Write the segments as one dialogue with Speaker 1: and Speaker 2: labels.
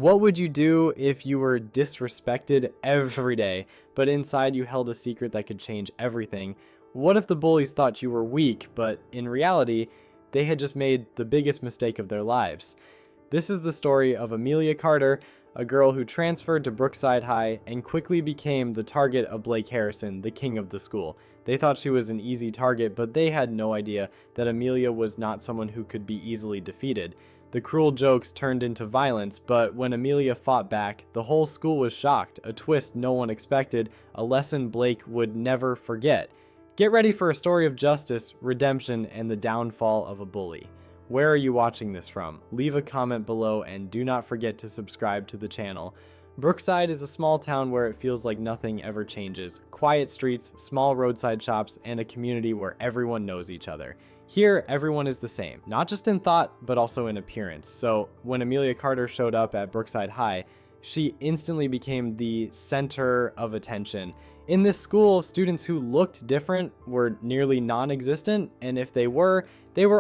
Speaker 1: What would you do if you were disrespected every day, but inside you held a secret that could change everything? What if the bullies thought you were weak, but in reality, they had just made the biggest mistake of their lives? This is the story of Amelia Carter, a girl who transferred to Brookside High and quickly became the target of Blake Harrison, the king of the school. They thought she was an easy target, but they had no idea that Amelia was not someone who could be easily defeated. The cruel jokes turned into violence, but when Amelia fought back, the whole school was shocked, a twist no one expected, a lesson Blake would never forget. Get ready for a story of justice, redemption, and the downfall of a bully. Where are you watching this from? Leave a comment below and do not forget to subscribe to the channel. Brookside is a small town where it feels like nothing ever changes. Quiet streets, small roadside shops, and a community where everyone knows each other. Here, everyone is the same, not just in thought, but also in appearance. So when Amelia Carter showed up at Brookside High, she instantly became the center of attention. In this school, students who looked different were nearly non-existent, and if they were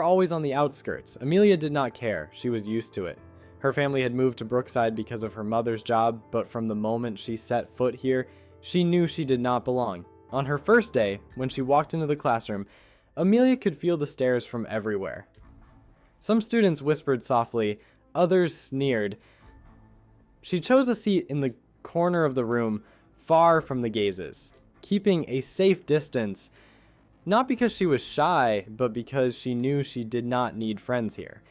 Speaker 1: always on the outskirts. Amelia did not care. She was used to it. Her family had moved to Brookside because of her mother's job, but from the moment she set foot here, she knew she did not belong. On her first day, when she walked into the classroom, Amelia could feel the stares from everywhere. Some students whispered softly, others sneered. She chose a seat in the corner of the room, far from the gazes, keeping a safe distance, not because she was shy, but because she knew she did not need friends here.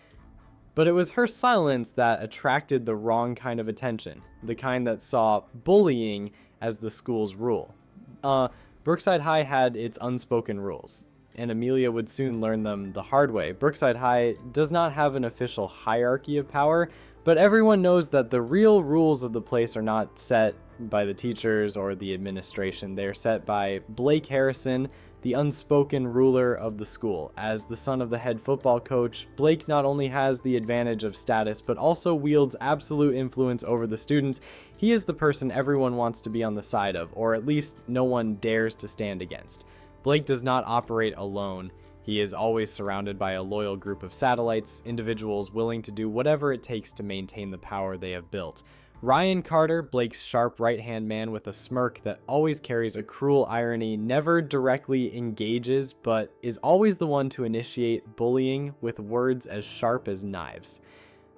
Speaker 1: But it was her silence that attracted the wrong kind of attention, the kind that saw bullying as the school's rule. Brookside High had its unspoken rules, and Amelia would soon learn them the hard way. Brookside High does not have an official hierarchy of power, but everyone knows that the real rules of the place are not set by the teachers or the administration. They are set by Blake Harrison, the unspoken ruler of the school. As the son of the head football coach, Blake not only has the advantage of status, but also wields absolute influence over the students. He is the person everyone wants to be on the side of, or at least no one dares to stand against. Blake does not operate alone. He is always surrounded by a loyal group of satellites, individuals willing to do whatever it takes to maintain the power they have built. Ryan Carter, Blake's sharp right-hand man with a smirk that always carries a cruel irony, never directly engages, but is always the one to initiate bullying with words as sharp as knives.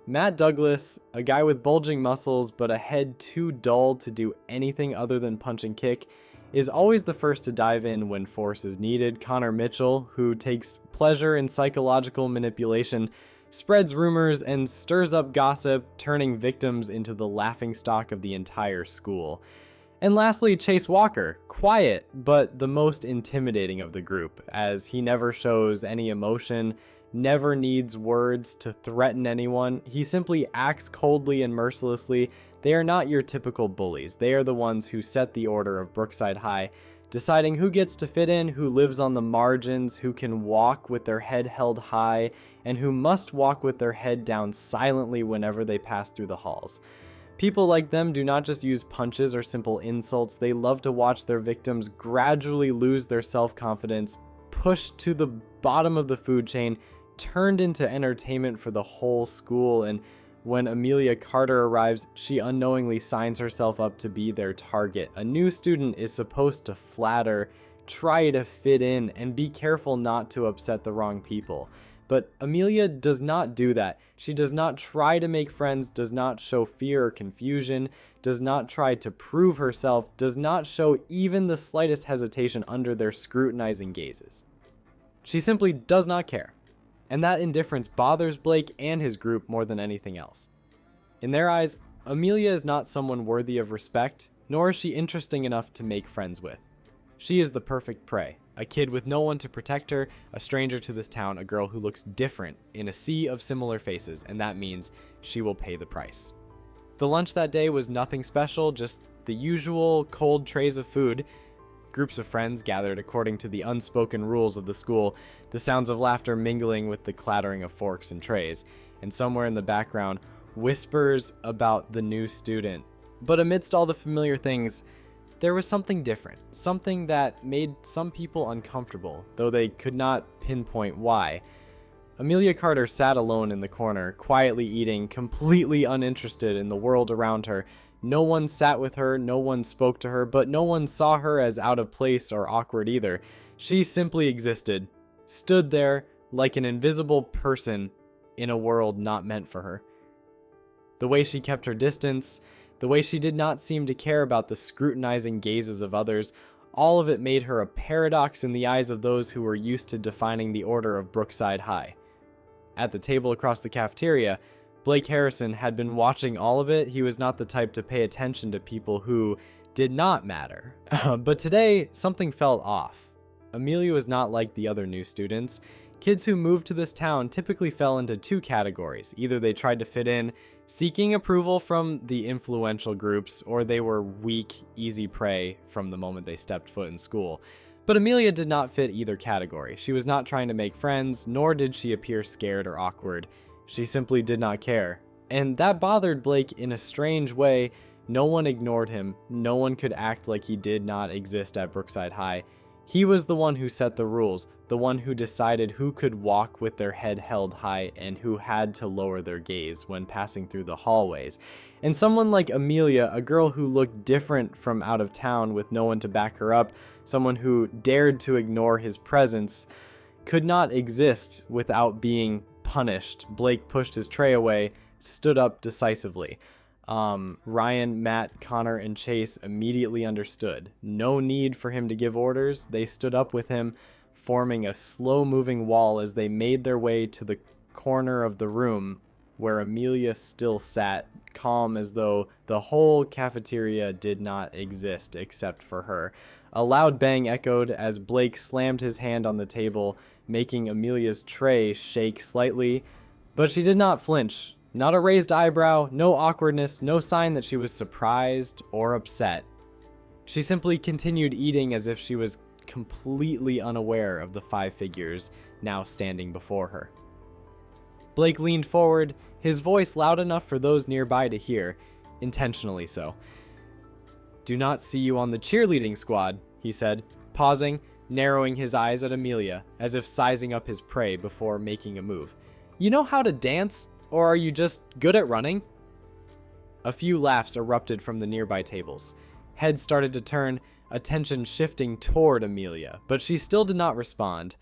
Speaker 1: Matt Douglas, a guy with bulging muscles but a head too dull to do anything other than punch and kick, is always the first to dive in when force is needed. Connor Mitchell, who takes pleasure in psychological manipulation, spreads rumors and stirs up gossip, turning victims into the laughingstock of the entire school. And lastly, Chase Walker, quiet, but the most intimidating of the group, as he never shows any emotion, never needs words to threaten anyone. He simply acts coldly and mercilessly. They are not your typical bullies. They are the ones who set the order of Brookside High, deciding who gets to fit in, who lives on the margins, who can walk with their head held high, and who must walk with their head down silently whenever they pass through the halls. People like them do not just use punches or simple insults. They love to watch their victims gradually lose their self-confidence, pushed to the bottom of the food chain, turned into entertainment for the whole school. And when Amelia Carter arrives, she unknowingly signs herself up to be their target. A new student is supposed to flatter, try to fit in, and be careful not to upset the wrong people. But Amelia does not do that. She does not try to make friends, does not show fear or confusion, does not try to prove herself, does not show even the slightest hesitation under their scrutinizing gazes. She simply does not care. And that indifference bothers Blake and his group more than anything else. In their eyes, Amelia is not someone worthy of respect, nor is she interesting enough to make friends with. She is the perfect prey, a kid with no one to protect her, a stranger to this town, a girl who looks different in a sea of similar faces, and that means she will pay the price. The lunch that day was nothing special, just the usual cold trays of food. Groups of friends gathered according to the unspoken rules of the school, the sounds of laughter mingling with the clattering of forks and trays, and somewhere in the background, whispers about the new student. But amidst all the familiar things, there was something different, something that made some people uncomfortable, though they could not pinpoint why. Amelia Carter sat alone in the corner, quietly eating, completely uninterested in the world around her. No one sat with her, no one spoke to her, but no one saw her as out of place or awkward either. She simply existed, stood there like an invisible person in a world not meant for her. The way she kept her distance, the way she did not seem to care about the scrutinizing gazes of others, all of it made her a paradox in the eyes of those who were used to defining the order of Brookside High. At the table across the cafeteria, Blake Harrison had been watching all of it. He was not the type to pay attention to people who did not matter. But today, something felt off. Amelia was not like the other new students. Kids who moved to this town typically fell into two categories. Either they tried to fit in, seeking approval from the influential groups, or they were weak, easy prey from the moment they stepped foot in school. But Amelia did not fit either category. She was not trying to make friends, nor did she appear scared or awkward. She simply did not care. And that bothered Blake in a strange way. No one ignored him. No one could act like he did not exist at Brookside High. He was the one who set the rules, the one who decided who could walk with their head held high and who had to lower their gaze when passing through the hallways. And someone like Amelia, a girl who looked different from out of town with no one to back her up, someone who dared to ignore his presence, could not exist without being punished. Blake pushed his tray away, stood up decisively. Ryan, Matt, Connor, and Chase immediately understood. No need for him to give orders. They stood up with him, forming a slow-moving wall as they made their way to the corner of the room where Amelia still sat, calm as though the whole cafeteria did not exist except for her. A loud bang echoed as Blake slammed his hand on the table, making Amelia's tray shake slightly, but she did not flinch. Not a raised eyebrow, no awkwardness, no sign that she was surprised or upset. She simply continued eating as if she was completely unaware of the 5 figures now standing before her. Blake leaned forward, his voice loud enough for those nearby to hear, intentionally so. "Do not see you on the cheerleading squad," he said, pausing, narrowing his eyes at Amelia, as if sizing up his prey before making a move. "You know how to dance? Or are you just good at running?" A few laughs erupted from the nearby tables. Heads started to turn, attention shifting toward Amelia, but she still did not respond.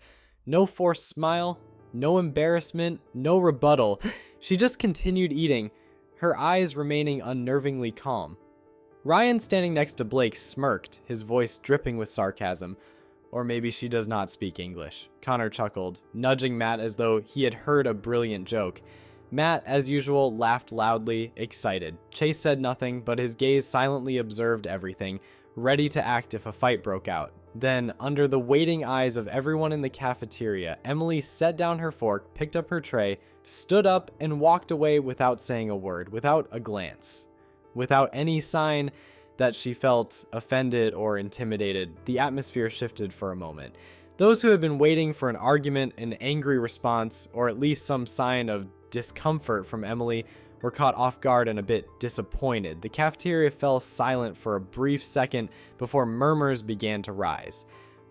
Speaker 1: No forced smile, no embarrassment, no rebuttal. She just continued eating, her eyes remaining unnervingly calm. Ryan, standing next to Blake, smirked, his voice dripping with sarcasm. Or maybe she does not speak English. Connor chuckled, nudging Matt as though he had heard a brilliant joke. Matt, as usual, laughed loudly, excited. Chase said nothing, but his gaze silently observed everything, ready to act if a fight broke out. Then, under the waiting eyes of everyone in the cafeteria, Emily set down her fork, picked up her tray, stood up, and walked away without saying a word, without a glance. Without any sign that she felt offended or intimidated, the atmosphere shifted for a moment. Those who had been waiting for an argument, an angry response, or at least some sign of discomfort from Emily were caught off guard and a bit disappointed. The cafeteria fell silent for a brief second before murmurs began to rise.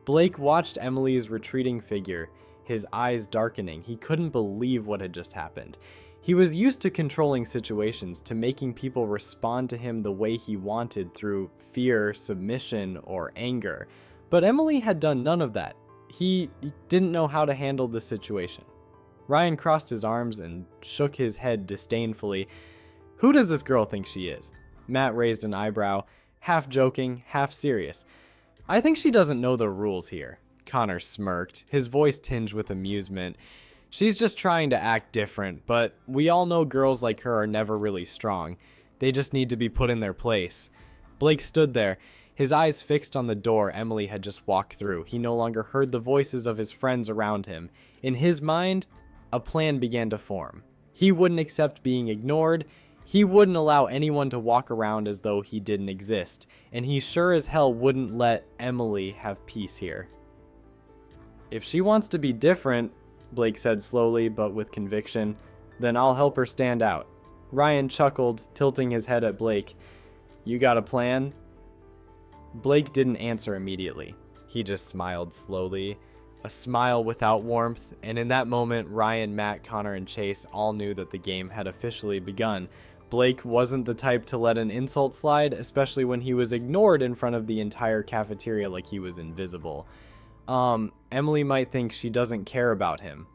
Speaker 1: Blake watched Emily's retreating figure, his eyes darkening. He couldn't believe what had just happened. He was used to controlling situations, to making people respond to him the way he wanted through fear, submission, or anger. But Emily had done none of that. He didn't know how to handle the situation. Ryan crossed his arms and shook his head disdainfully. "Who does this girl think she is?" Matt raised an eyebrow, half joking, half serious. "I think she doesn't know the rules here." Connor smirked, his voice tinged with amusement. "She's just trying to act different, but we all know girls like her are never really strong. They just need to be put in their place." Blake stood there, his eyes fixed on the door Emily had just walked through. He no longer heard the voices of his friends around him. In his mind, a plan began to form. He wouldn't accept being ignored. He wouldn't allow anyone to walk around as though he didn't exist. And he sure as hell wouldn't let Emily have peace here. "If she wants to be different," Blake said slowly but with conviction, "then I'll help her stand out." Ryan chuckled, tilting his head at Blake. "You got a plan?" Blake didn't answer immediately. He just smiled slowly, a smile without warmth, and in that moment, Ryan, Matt, Connor, and Chase all knew that the game had officially begun. Blake wasn't the type to let an insult slide, especially when he was ignored in front of the entire cafeteria like he was invisible. Emily might think she doesn't care about him.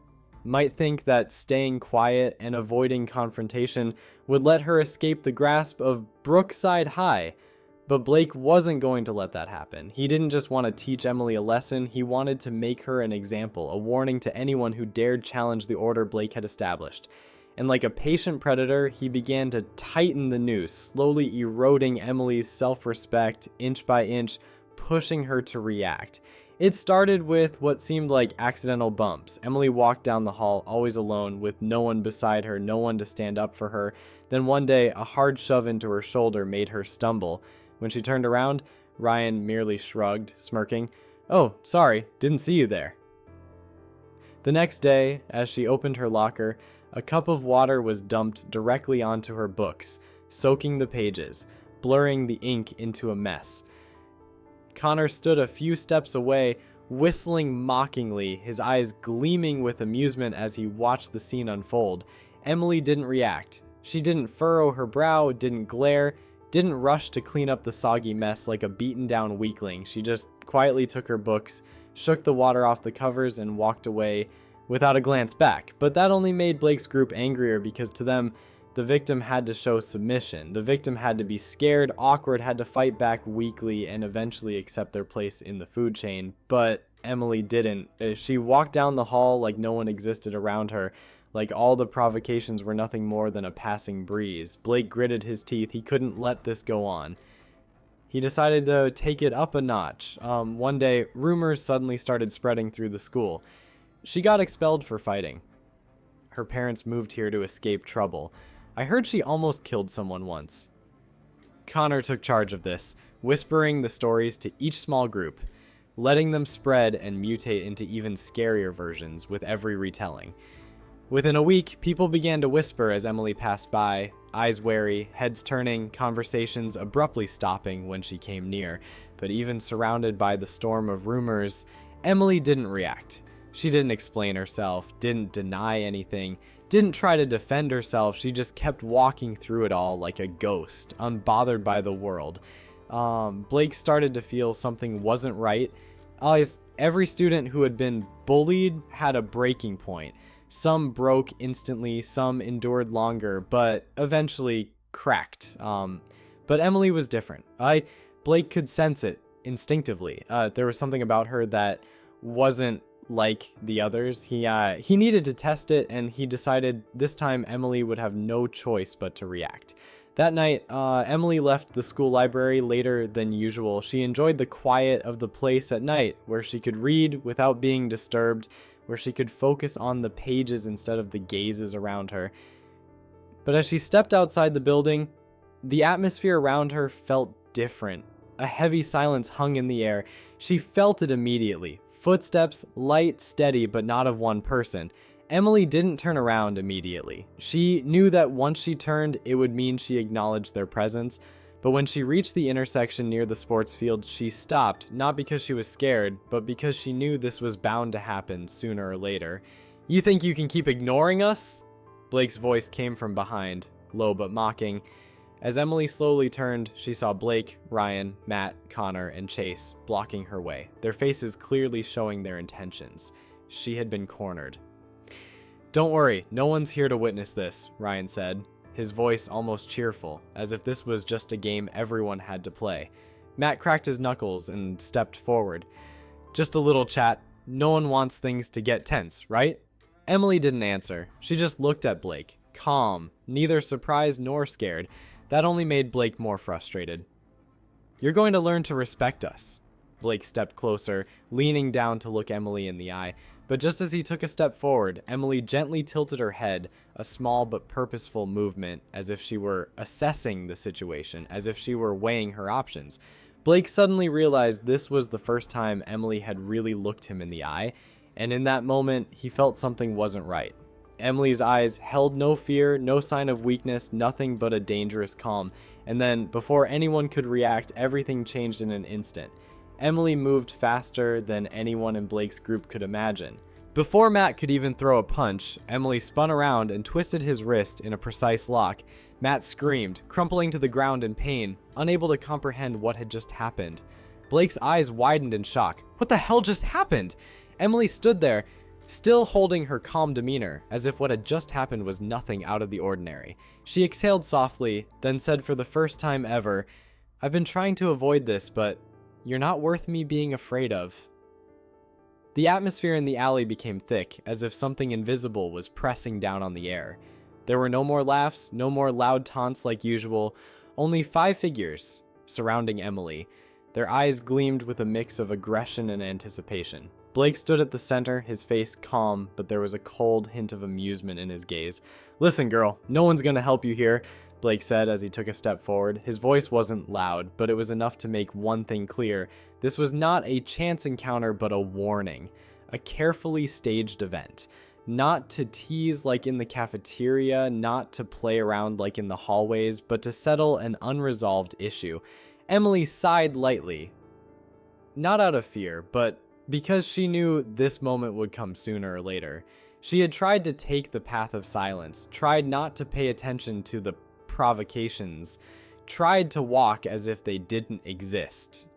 Speaker 1: Might think that staying quiet and avoiding confrontation would let her escape the grasp of Brookside High. But Blake wasn't going to let that happen. He didn't just want to teach Emily a lesson, he wanted to make her an example, a warning to anyone who dared challenge the order Blake had established. And like a patient predator, he began to tighten the noose, slowly eroding Emily's self-respect inch by inch, pushing her to react. It started with what seemed like accidental bumps. Emily walked down the hall, always alone, with no one beside her, no one to stand up for her. Then one day, a hard shove into her shoulder made her stumble. When she turned around, Ryan merely shrugged, smirking. "Oh, sorry, didn't see you there." The next day, as she opened her locker, a cup of water was dumped directly onto her books, soaking the pages, blurring the ink into a mess. Connor stood a few steps away, whistling mockingly, his eyes gleaming with amusement as he watched the scene unfold. Emily didn't react. She didn't furrow her brow, didn't glare, didn't rush to clean up the soggy mess like a beaten-down weakling. She just quietly took her books, shook the water off the covers, and walked away without a glance back. But that only made Blake's group angrier because to them, the victim had to show submission. The victim had to be scared, awkward, had to fight back weakly, and eventually accept their place in the food chain. But Emily didn't. She walked down the hall like no one existed around her, like all the provocations were nothing more than a passing breeze. Blake gritted his teeth. He couldn't let this go on. He decided to take it up a notch. One day, rumors suddenly started spreading through the school. She got expelled for fighting. Her parents moved here to escape trouble. I heard she almost killed someone once. Connor took charge of this, whispering the stories to each small group, letting them spread and mutate into even scarier versions with every retelling. Within a week, people began to whisper as Emily passed by, eyes wary, heads turning, conversations abruptly stopping when she came near. But even surrounded by the storm of rumors, Emily didn't react. She didn't explain herself, didn't deny anything, didn't try to defend herself. She just kept walking through it all like a ghost, unbothered by the world. Blake started to feel something wasn't right. Every student who had been bullied had a breaking point. Some broke instantly, some endured longer, but eventually cracked. But Emily was different. Blake could sense it instinctively. There was something about her that wasn't like the others. He needed to test it, and he decided this time Emily would have no choice but to react. That night, Emily left the school library later than usual. She enjoyed the quiet of the place at night, where she could read without being disturbed, where she could focus on the pages instead of the gazes around her. But as she stepped outside the building, the atmosphere around her felt different. A heavy silence hung in the air. She felt it immediately. Footsteps, light, steady, but not of one person. Emily didn't turn around immediately. She knew that once she turned, it would mean she acknowledged their presence. But when she reached the intersection near the sports field, she stopped, not because she was scared, but because she knew this was bound to happen sooner or later. "You think you can keep ignoring us?" Blake's voice came from behind, low but mocking. As Emily slowly turned, she saw Blake, Ryan, Matt, Connor, and Chase blocking her way, their faces clearly showing their intentions. She had been cornered. "Don't worry, no one's here to witness this," Ryan said, his voice almost cheerful, as if this was just a game everyone had to play. Matt cracked his knuckles and stepped forward. "Just a little chat. No one wants things to get tense, right?" Emily didn't answer. She just looked at Blake, calm, neither surprised nor scared. That only made Blake more frustrated. "You're going to learn to respect us." Blake stepped closer, leaning down to look Emily in the eye. But just as he took a step forward, Emily gently tilted her head, a small but purposeful movement, as if she were assessing the situation, as if she were weighing her options. Blake suddenly realized this was the first time Emily had really looked him in the eye, and in that moment, he felt something wasn't right. Emily's eyes held no fear, no sign of weakness, nothing but a dangerous calm. And then, before anyone could react, everything changed in an instant. Emily moved faster than anyone in Blake's group could imagine. Before Matt could even throw a punch, Emily spun around and twisted his wrist in a precise lock. Matt screamed, crumpling to the ground in pain, unable to comprehend what had just happened. Blake's eyes widened in shock. What the hell just happened? Emily stood there, still holding her calm demeanor, as if what had just happened was nothing out of the ordinary. She exhaled softly, then said for the first time ever, "I've been trying to avoid this, but you're not worth me being afraid of." The atmosphere in the alley became thick, as if something invisible was pressing down on the air. There were no more laughs, no more loud taunts like usual, only 5 figures surrounding Emily. Their eyes gleamed with a mix of aggression and anticipation. Blake stood at the center, his face calm, but there was a cold hint of amusement in his gaze. "Listen, girl, no one's gonna help you here," Blake said as he took a step forward. His voice wasn't loud, but it was enough to make one thing clear. This was not a chance encounter, but a warning. A carefully staged event. Not to tease like in the cafeteria, not to play around like in the hallways, but to settle an unresolved issue. Emily sighed lightly. Not out of fear, but because she knew this moment would come sooner or later. She had tried to take the path of silence, tried not to pay attention to the provocations, tried to walk as if they didn't exist.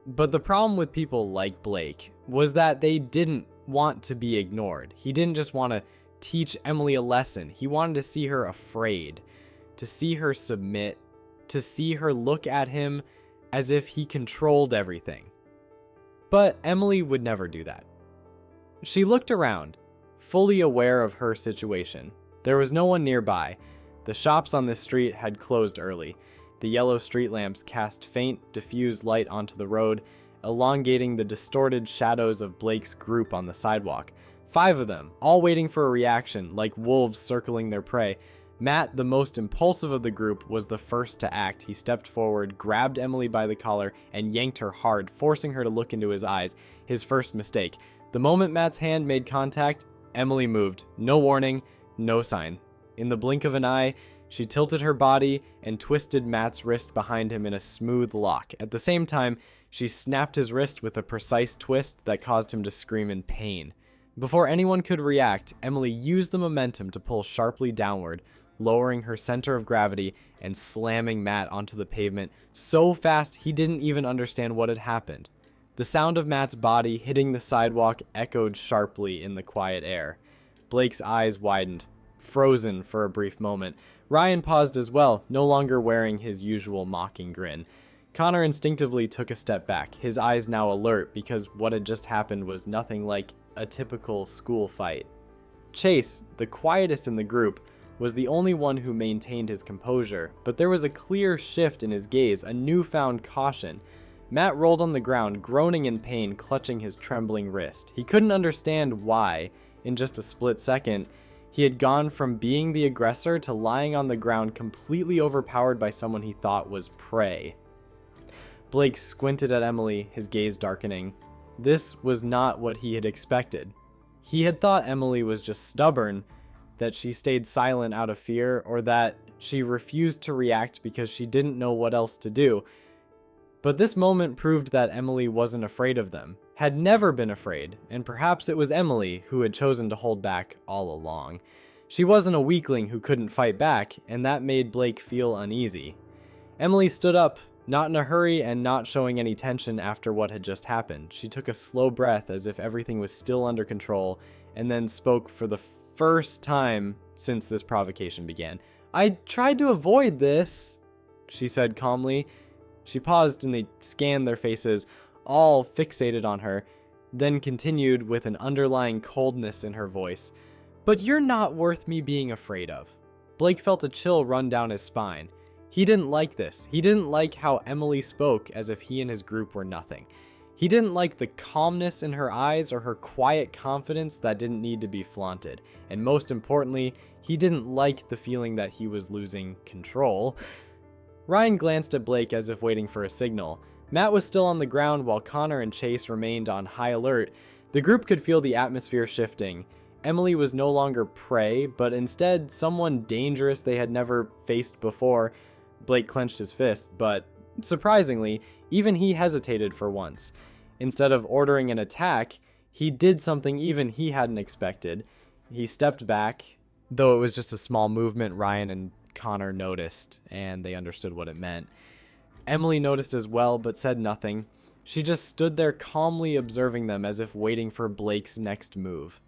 Speaker 1: But the problem with people like Blake was that they didn't want to be ignored. He didn't just want to teach Emily a lesson. He wanted to see her afraid, to see her submit, to see her look at him as if he controlled everything. But Emily would never do that. She looked around, fully aware of her situation. There was no one nearby. The shops on this street had closed early. The yellow street lamps cast faint, diffused light onto the road, elongating the distorted shadows of Blake's group on the sidewalk. 5 of them, all waiting for a reaction, like wolves circling their prey. Matt, the most impulsive of the group, was the first to act. He stepped forward, grabbed Emily by the collar, and yanked her hard, forcing her to look into his eyes. His first mistake. The moment Matt's hand made contact, Emily moved. No warning, no sign. In the blink of an eye, she tilted her body and twisted Matt's wrist behind him in a smooth lock. At the same time, she snapped his wrist with a precise twist that caused him to scream in pain. Before anyone could react, Emily used the momentum to pull sharply downward, lowering her center of gravity and slamming Matt onto the pavement so fast he didn't even understand what had happened. The sound of Matt's body hitting the sidewalk echoed sharply in the quiet air. Blake's eyes widened, frozen for a brief moment. Ryan paused as well, no longer wearing his usual mocking grin. Connor instinctively took a step back, his eyes now alert because what had just happened was nothing like a typical school fight. Chase, the quietest in the group, was the only one who maintained his composure, but there was a clear shift in his gaze, a newfound caution. Matt rolled on the ground, groaning in pain, clutching his trembling wrist. He couldn't understand why, in just a split second, he had gone from being the aggressor to lying on the ground completely overpowered by someone he thought was prey. Blake squinted at Emily, his gaze darkening. This was not what he had expected. He had thought Emily was just stubborn, that she stayed silent out of fear, or that she refused to react because she didn't know what else to do. But this moment proved that Emily wasn't afraid of them, had never been afraid, and perhaps it was Emily who had chosen to hold back all along. She wasn't a weakling who couldn't fight back, and that made Blake feel uneasy. Emily stood up, not in a hurry and not showing any tension after what had just happened. She took a slow breath as if everything was still under control, and then spoke for the first time since this provocation began. "I tried to avoid this," she said calmly. She paused and they scanned their faces, all fixated on her, then continued with an underlying coldness in her voice. "But you're not worth me being afraid of." Blake felt a chill run down his spine. He didn't like this. He didn't like how Emily spoke as if he and his group were nothing. He didn't like the calmness in her eyes or her quiet confidence that didn't need to be flaunted. And most importantly, he didn't like the feeling that he was losing control. Ryan glanced at Blake as if waiting for a signal. Matt was still on the ground while Connor and Chase remained on high alert. The group could feel the atmosphere shifting. Emily was no longer prey, but instead someone dangerous they had never faced before. Blake clenched his fist, but Surprisingly, even he hesitated for once. Instead of ordering an attack, he did something even he hadn't expected. He stepped back, though it was just a small movement. Ryan and Connor noticed, and they understood what it meant. Emily noticed as well, but said nothing. She just stood there calmly observing them as if waiting for Blake's next move.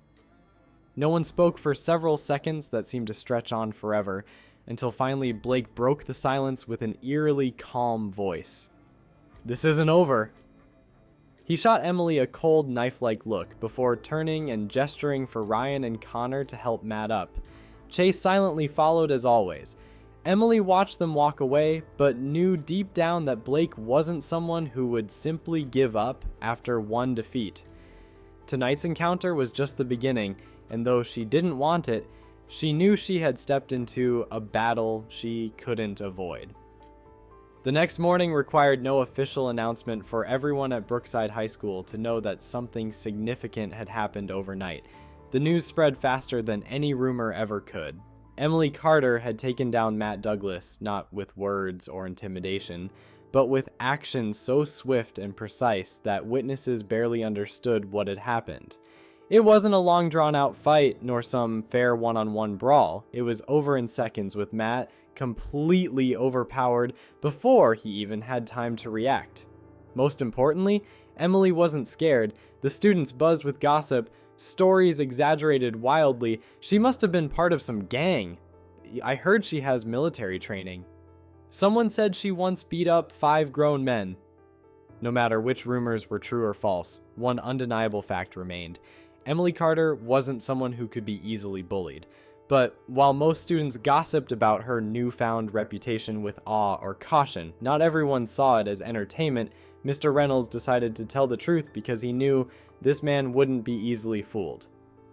Speaker 1: No one spoke for several seconds that seemed to stretch on forever, until finally Blake broke the silence with an eerily calm voice. "This isn't over." He shot Emily a cold, knife-like look before turning and gesturing for Ryan and Connor to help Matt up. Chase silently followed as always. Emily watched them walk away, but knew deep down that Blake wasn't someone who would simply give up after one defeat. Tonight's encounter was just the beginning, and though she didn't want it, she knew she had stepped into a battle she couldn't avoid. The next morning required no official announcement for everyone at Brookside High School to know that something significant had happened overnight. The news spread faster than any rumor ever could. Emily Carter had taken down Matt Douglas, not with words or intimidation, but with action so swift and precise that witnesses barely understood what had happened. It wasn't a long drawn-out fight, nor some fair one-on-one brawl. It was over in seconds, with Matt completely overpowered before he even had time to react. Most importantly, Emily wasn't scared. The students buzzed with gossip, stories exaggerated wildly. She must have been part of some gang. I heard she has military training. Someone said she once beat up 5 grown men. No matter which rumors were true or false, one undeniable fact remained. Emily Carter wasn't someone who could be easily bullied. But while most students gossiped about her newfound reputation with awe or caution, not everyone saw it as entertainment. Mr. Reynolds decided to tell the truth because he knew this man wouldn't be easily fooled.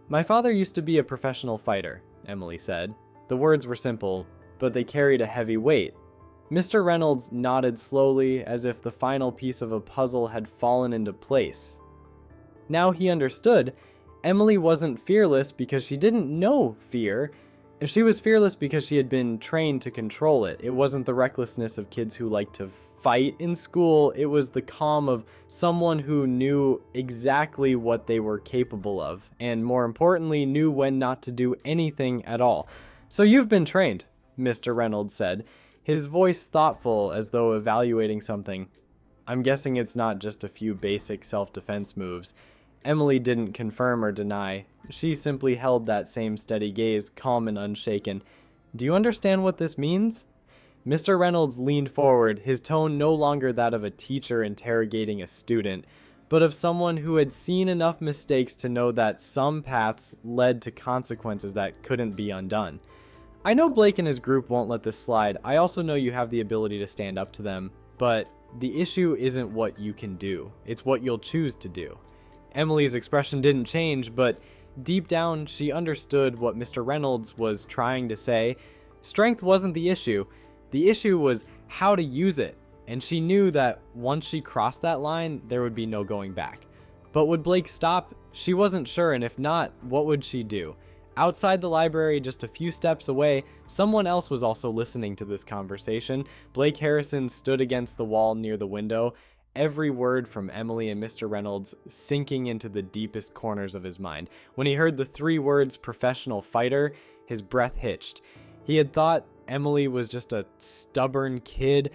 Speaker 1: "My father used to be a professional fighter," Emily said. The words were simple, but they carried a heavy weight. Mr. Reynolds nodded slowly, as if the final piece of a puzzle had fallen into place. Now he understood. Emily wasn't fearless because she didn't know fear. She was fearless because she had been trained to control it. It wasn't the recklessness of kids who like to fight in school. It was the calm of someone who knew exactly what they were capable of, and more importantly, knew when not to do anything at all. "So you've been trained," Mr. Reynolds said, his voice thoughtful as though evaluating something. "I'm guessing it's not just a few basic self-defense moves." Emily didn't confirm or deny. She simply held that same steady gaze, calm and unshaken. "Do you understand what this means?" Mr. Reynolds leaned forward, his tone no longer that of a teacher interrogating a student, but of someone who had seen enough mistakes to know that some paths led to consequences that couldn't be undone. "I know Blake and his group won't let this slide. I also know you have the ability to stand up to them, but the issue isn't what you can do. It's what you'll choose to do." Emily's expression didn't change, but deep down she understood what Mr. Reynolds was trying to say. Strength wasn't the issue. The issue was how to use it, and she knew that once she crossed that line, there would be no going back. But would Blake stop? She wasn't sure, and if not, what would she do? Outside the library, just a few steps away, someone else was also listening to this conversation. Blake Harrison stood against the wall near the window, every word from Emily and Mr. Reynolds sinking into the deepest corners of his mind. When he heard the 3 words "professional fighter," his breath hitched. He had thought Emily was just a stubborn kid,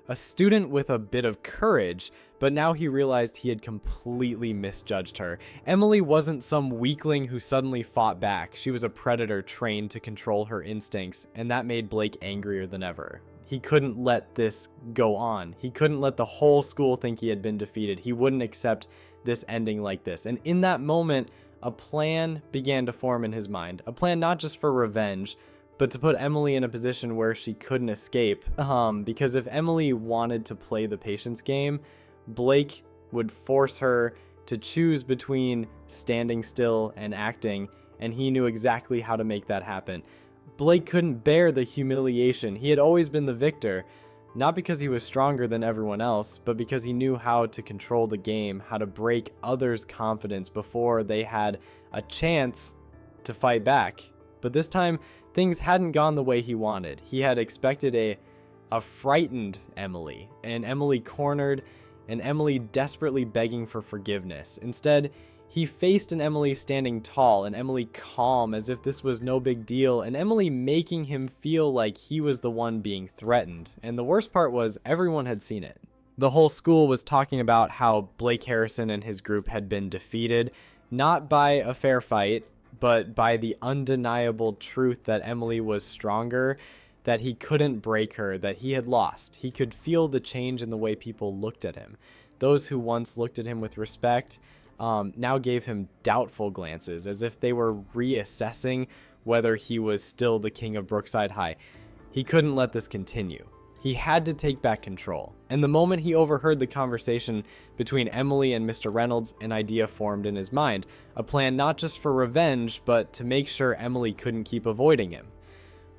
Speaker 1: a student with a bit of courage, but now he realized he had completely misjudged her. Emily wasn't some weakling who suddenly fought back. She was a predator trained to control her instincts, and that made Blake angrier than ever. He couldn't let this go on. He couldn't let the whole school think he had been defeated. He wouldn't accept this ending like this. And in that moment, a plan began to form in his mind. A plan not just for revenge, but to put Emily in a position where she couldn't escape. Because if Emily wanted to play the patience game, Blake would force her to choose between standing still and acting, and he knew exactly how to make that happen. Blake couldn't bear the humiliation. He had always been the victor, not because he was stronger than everyone else, but because he knew how to control the game, how to break others' confidence before they had a chance to fight back. But this time, things hadn't gone the way he wanted. He had expected a a frightened Emily, an Emily cornered, an Emily desperately begging for forgiveness. Instead, he faced an Emily standing tall, an Emily calm as if this was no big deal, an Emily making him feel like he was the one being threatened. And the worst part was everyone had seen it. The whole school was talking about how Blake Harrison and his group had been defeated, not by a fair fight, but by the undeniable truth that Emily was stronger, that he couldn't break her, that he had lost. He could feel the change in the way people looked at him. Those who once looked at him with respect now gave him doubtful glances, as if they were reassessing whether he was still the king of Brookside High. He couldn't let this continue. He had to take back control. And the moment he overheard the conversation between Emily and Mr. Reynolds, an idea formed in his mind, a plan not just for revenge, but to make sure Emily couldn't keep avoiding him.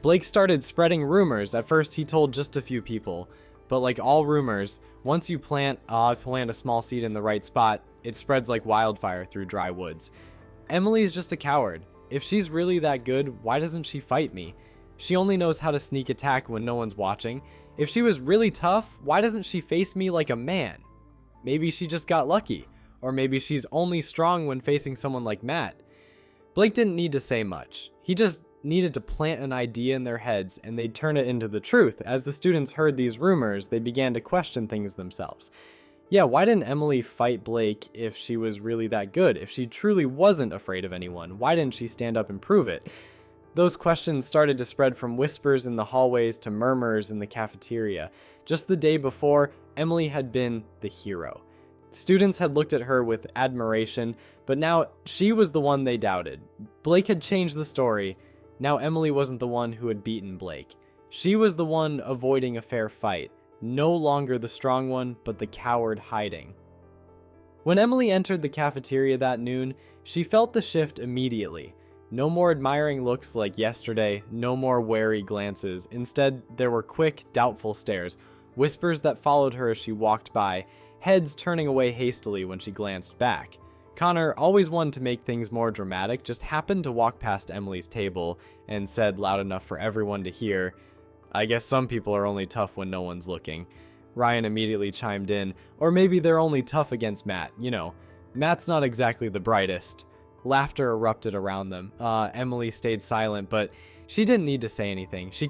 Speaker 1: Blake started spreading rumors. At first, he told just a few people, but like all rumors, once you plant a small seed in the right spot, it spreads like wildfire through dry woods. Emily's just a coward. If she's really that good, why doesn't she fight me? She only knows how to sneak attack when no one's watching. If she was really tough, why doesn't she face me like a man? Maybe she just got lucky, or maybe she's only strong when facing someone like Matt. Blake didn't need to say much. He just needed to plant an idea in their heads and they'd turn it into the truth. As the students heard these rumors, they began to question things themselves. Yeah, why didn't Emily fight Blake if she was really that good? If she truly wasn't afraid of anyone, why didn't she stand up and prove it? Those questions started to spread from whispers in the hallways to murmurs in the cafeteria. Just the day before, Emily had been the hero. Students had looked at her with admiration, but now she was the one they doubted. Blake had changed the story. Now Emily wasn't the one who had beaten Blake. She was the one avoiding a fair fight. No longer the strong one, but the coward hiding. When Emily entered the cafeteria that noon, she felt the shift immediately. No more admiring looks like yesterday, no more wary glances. Instead, there were quick, doubtful stares, whispers that followed her as she walked by, heads turning away hastily when she glanced back. Connor, always one to make things more dramatic, just happened to walk past Emily's table and said loud enough for everyone to hear, "I guess some people are only tough when no one's looking." Ryan immediately chimed in, "Or maybe they're only tough against Matt. You know, Matt's not exactly the brightest." Laughter erupted around them. Emily stayed silent, but she didn't need to say anything. She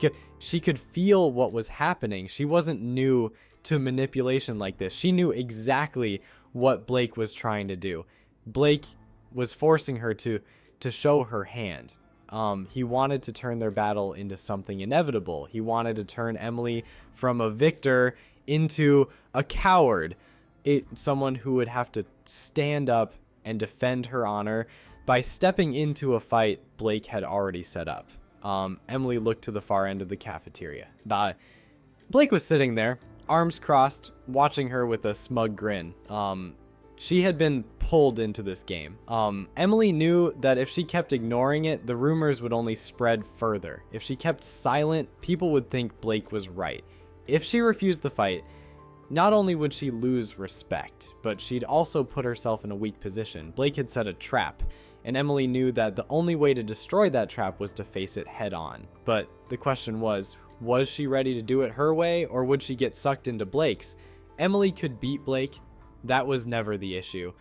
Speaker 1: could feel what was happening. She wasn't new to manipulation like this. She knew exactly what Blake was trying to do. Blake was forcing her to show her hand. He wanted to turn their battle into something inevitable. He wanted to turn Emily from a victor into a coward. Someone who would have to stand up and defend her honor by stepping into a fight Blake had already set up. Emily looked to the far end of the cafeteria. Blake was sitting there, arms crossed, watching her with a smug grin. She had been pulled into this game. Emily knew that if she kept ignoring it, the rumors would only spread further. If she kept silent, people would think Blake was right. If she refused the fight, not only would she lose respect, but she'd also put herself in a weak position. Blake had set a trap, and Emily knew that the only way to destroy that trap was to face it head on. But the question was she ready to do it her way, or would she get sucked into Blake's? Emily could beat Blake. That was never the issue.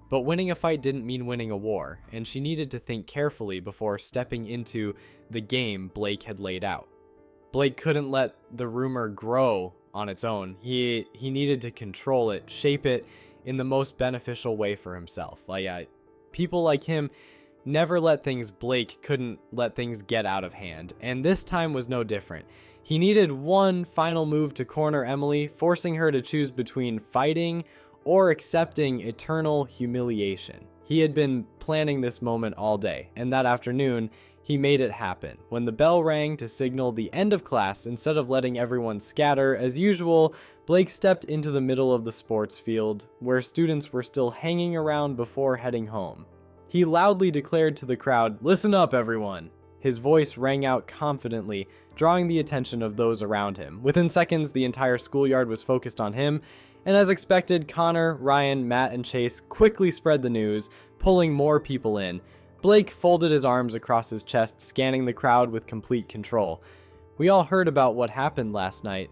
Speaker 1: But winning a fight didn't mean winning a war, and she needed to think carefully before stepping into the game Blake had laid out. Blake couldn't let the rumor grow on its own. He needed to control it, shape it in the most beneficial way for himself. People like him never let things. Blake couldn't let things get out of hand, and this time was no different. He needed one final move to corner Emily, forcing her to choose between fighting or accepting eternal humiliation. He had been planning this moment all day, and that afternoon, he made it happen. When the bell rang to signal the end of class, instead of letting everyone scatter as usual, Blake stepped into the middle of the sports field, where students were still hanging around before heading home. He loudly declared to the crowd, "Listen up, everyone." His voice rang out confidently, drawing the attention of those around him. Within seconds, the entire schoolyard was focused on him, and as expected, Connor, Ryan, Matt, and Chase quickly spread the news, pulling more people in. Blake folded his arms across his chest, scanning the crowd with complete control. "We all heard about what happened last night.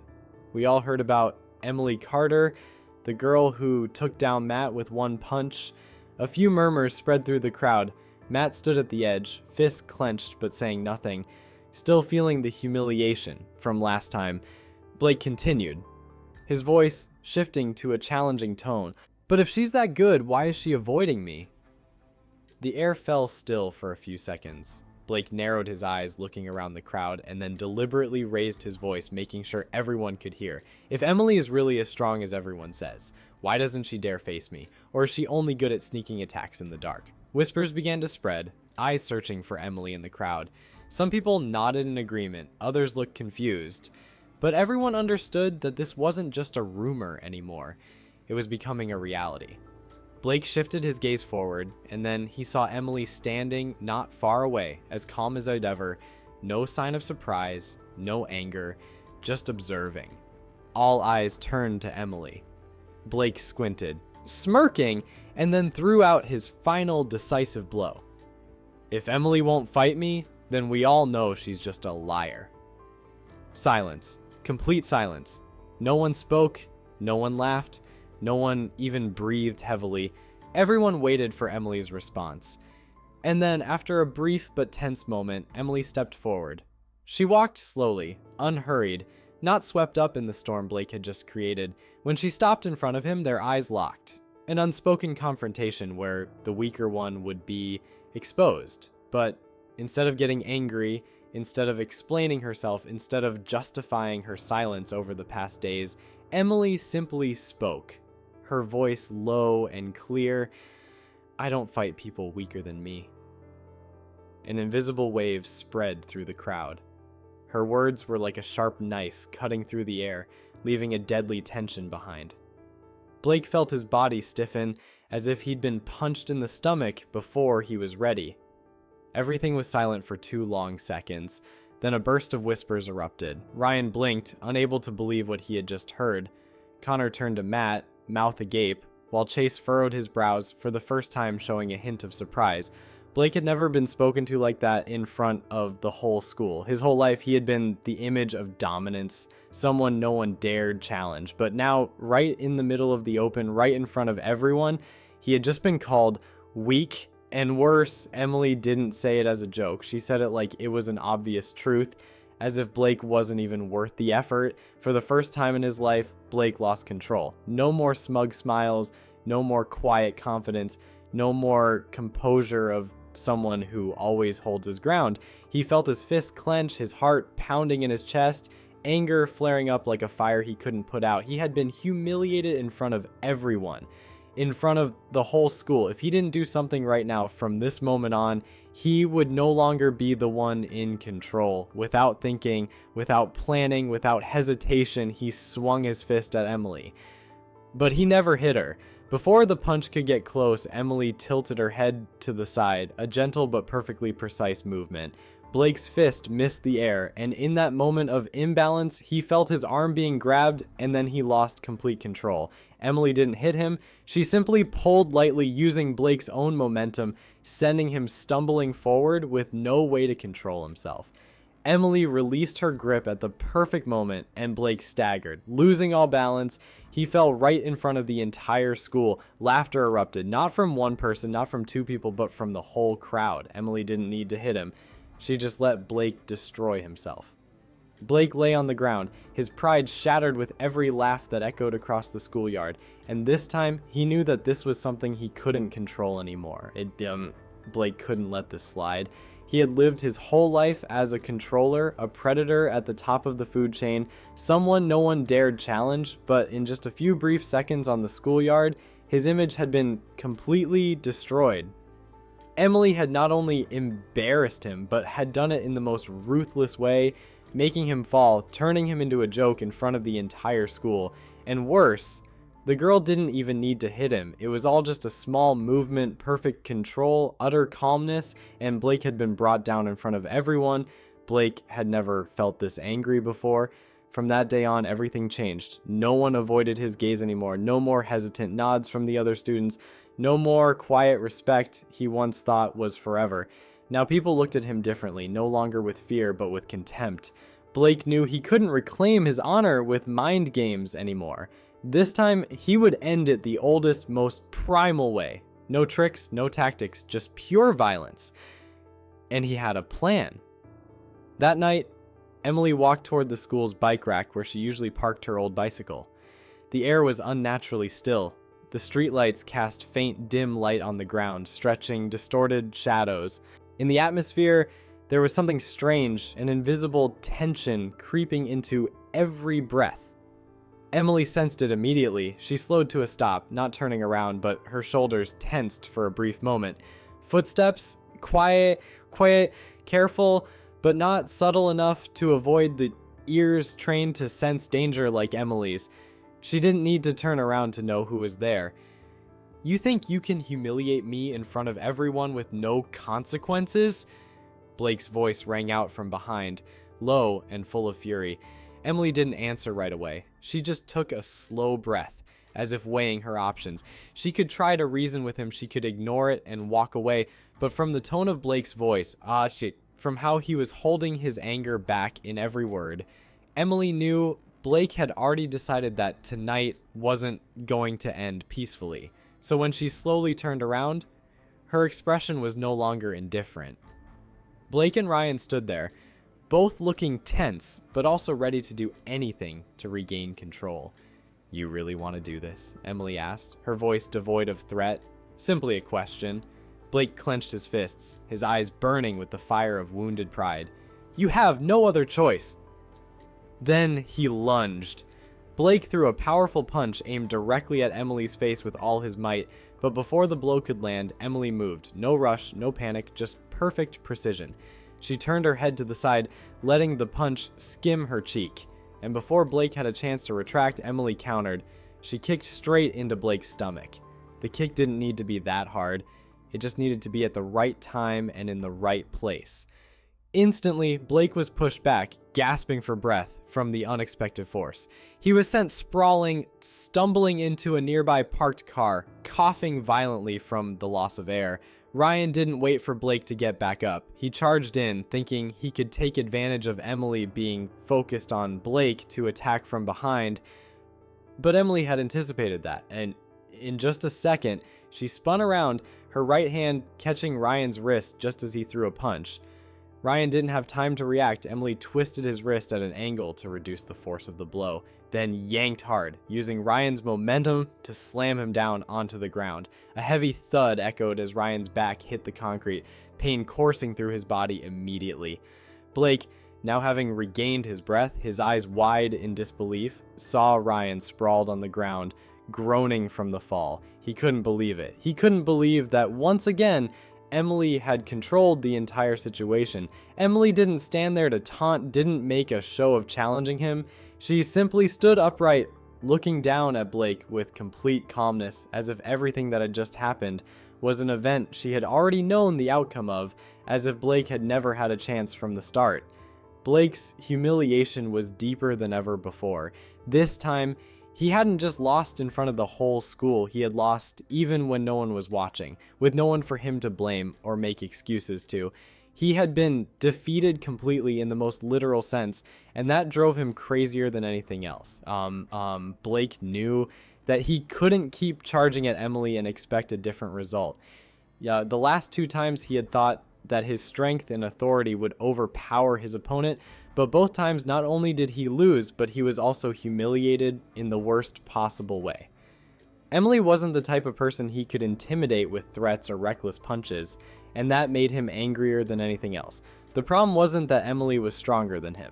Speaker 1: We all heard about Emily Carter, the girl who took down Matt with one punch. A few murmurs spread through the crowd. Matt stood at the edge, fists clenched but saying nothing, still feeling the humiliation from last time. Blake continued, his voice shifting to a challenging tone. But if she's that good, why is she avoiding me? The air fell still for a few seconds. Blake narrowed his eyes, looking around the crowd, and then deliberately raised his voice, making sure everyone could hear. If Emily is really as strong as everyone says, why doesn't she dare face me? Or is she only good at sneaking attacks in the dark? Whispers began to spread, eyes searching for Emily in the crowd. Some people nodded in agreement, others looked confused. But everyone understood that this wasn't just a rumor anymore. It was becoming a reality. Blake shifted his gaze forward, and then he saw Emily standing not far away, as calm as ever, no sign of surprise, no anger, just observing. All eyes turned to Emily. Blake squinted, smirking, and then threw out his final decisive blow. If Emily won't fight me, then we all know she's just a liar. Silence. Complete silence. No one spoke, no one laughed, no one even breathed heavily. Everyone waited for Emily's response. And then, after a brief but tense moment, Emily stepped forward. She walked slowly, unhurried, not swept up in the storm Blake had just created. When she stopped in front of him, their eyes locked. An unspoken confrontation where the weaker one would be exposed. But instead of getting angry, instead of explaining herself, instead of justifying her silence over the past days, Emily simply spoke. Her voice low and clear. I don't fight people weaker than me. An invisible wave spread through the crowd. Her words were like a sharp knife cutting through the air, leaving a deadly tension behind. Blake felt his body stiffen, as if he'd been punched in the stomach before he was ready. Everything was silent for 2 long seconds. Then a burst of whispers erupted. Ryan blinked, unable to believe what he had just heard. Connor turned to Matt, mouth agape, while Chase furrowed his brows, for the first time showing a hint of surprise. Blake had never been spoken to like that in front of the whole school. His whole life, he had been the image of dominance, someone no one dared challenge. But now, right in the middle of the open, right in front of everyone, he had just been called weak. And worse, Emily didn't say it as a joke. She said it like it was an obvious truth, as if Blake wasn't even worth the effort. For the first time in his life, Blake lost control. No more smug smiles, no more quiet confidence, no more composure of someone who always holds his ground. He felt his fist clench, his heart pounding in his chest, anger flaring up like a fire he couldn't put out. He had been humiliated in front of everyone, in front of the whole school. If he didn't do something right now, from this moment on, he would no longer be the one in control. Without thinking, without planning, without hesitation, he swung his fist at Emily. But he never hit her. Before the punch could get close, Emily tilted her head to the side, a gentle but perfectly precise movement. Blake's fist missed the air, and in that moment of imbalance, he felt his arm being grabbed, and then he lost complete control. Emily didn't hit him. She simply pulled lightly, using Blake's own momentum, sending him stumbling forward with no way to control himself. Emily released her grip at the perfect moment, and Blake staggered. Losing all balance, he fell right in front of the entire school. Laughter erupted, not from one person, not from 2 people, but from the whole crowd. Emily didn't need to hit him. She just let Blake destroy himself. Blake lay on the ground, his pride shattered with every laugh that echoed across the schoolyard, and this time he knew that this was something he couldn't control anymore. Blake couldn't let this slide. He had lived his whole life as a controller, a predator at the top of the food chain, someone no one dared challenge, but in just a few brief seconds on the schoolyard, his image had been completely destroyed. Emily had not only embarrassed him, but had done it in the most ruthless way, making him fall, turning him into a joke in front of the entire school. And worse, the girl didn't even need to hit him. It was all just a small movement, perfect control, utter calmness, and Blake had been brought down in front of everyone. Blake had never felt this angry before. From that day on, everything changed. No one avoided his gaze anymore. No more hesitant nods from the other students. No more quiet respect he once thought was forever. Now people looked at him differently, no longer with fear, but with contempt. Blake knew he couldn't reclaim his honor with mind games anymore. This time, he would end it the oldest, most primal way. No tricks, no tactics, just pure violence. And he had a plan. That night, Emily walked toward the school's bike rack where she usually parked her old bicycle. The air was unnaturally still. The streetlights cast faint, dim light on the ground, stretching distorted shadows. In the atmosphere, there was something strange, an invisible tension creeping into every breath. Emily sensed it immediately. She slowed to a stop, not turning around, but her shoulders tensed for a brief moment. Footsteps, quiet, careful, but not subtle enough to avoid the ears trained to sense danger like Emily's. She didn't need to turn around to know who was there. "You think you can humiliate me in front of everyone with no consequences?" Blake's voice rang out from behind, low and full of fury. Emily didn't answer right away. She just took a slow breath, as if weighing her options. She could try to reason with him, she could ignore it and walk away, but from the tone of Blake's voice, from how he was holding his anger back in every word, Emily knew Blake had already decided that tonight wasn't going to end peacefully. So when she slowly turned around, her expression was no longer indifferent. Blake and Ryan stood there, both looking tense, but also ready to do anything to regain control. "You really want to do this?" Emily asked, her voice devoid of threat, simply a question. Blake clenched his fists, his eyes burning with the fire of wounded pride. "You have no other choice." Then he lunged. Blake threw a powerful punch aimed directly at Emily's face with all his might, but before the blow could land, Emily moved. No rush, no panic, just perfect precision. She turned her head to the side, letting the punch skim her cheek. And before Blake had a chance to retract, Emily countered. She kicked straight into Blake's stomach. The kick didn't need to be that hard. It just needed to be at the right time and in the right place. Instantly, Blake was pushed back, gasping for breath from the unexpected force. He was sent sprawling, stumbling into a nearby parked car, coughing violently from the loss of air. Ryan didn't wait for Blake to get back up. He charged in, thinking he could take advantage of Emily being focused on Blake to attack from behind. But Emily had anticipated that, and in just a second, she spun around, her right hand catching Ryan's wrist just as he threw a punch. Ryan didn't have time to react. Emily twisted his wrist at an angle to reduce the force of the blow, then yanked hard, using Ryan's momentum to slam him down onto the ground. A heavy thud echoed as Ryan's back hit the concrete, pain coursing through his body immediately. Blake, now having regained his breath, his eyes wide in disbelief, saw Ryan sprawled on the ground, groaning from the fall. He couldn't believe it. He couldn't believe that once again, Emily had controlled the entire situation. Emily didn't stand there to taunt, didn't make a show of challenging him. She simply stood upright, looking down at Blake with complete calmness, as if everything that had just happened was an event she had already known the outcome of, as if Blake had never had a chance from the start. Blake's humiliation was deeper than ever before. This time, he hadn't just lost in front of the whole school, he had lost even when no one was watching, with no one for him to blame or make excuses to. He had been defeated completely in the most literal sense, and that drove him crazier than anything else. Blake knew that he couldn't keep charging at Emily and expect a different result. Yeah, the last two times he had thought that his strength and authority would overpower his opponent, but both times not only did he lose, but he was also humiliated in the worst possible way. Emily wasn't the type of person he could intimidate with threats or reckless punches, and that made him angrier than anything else. The problem wasn't that Emily was stronger than him.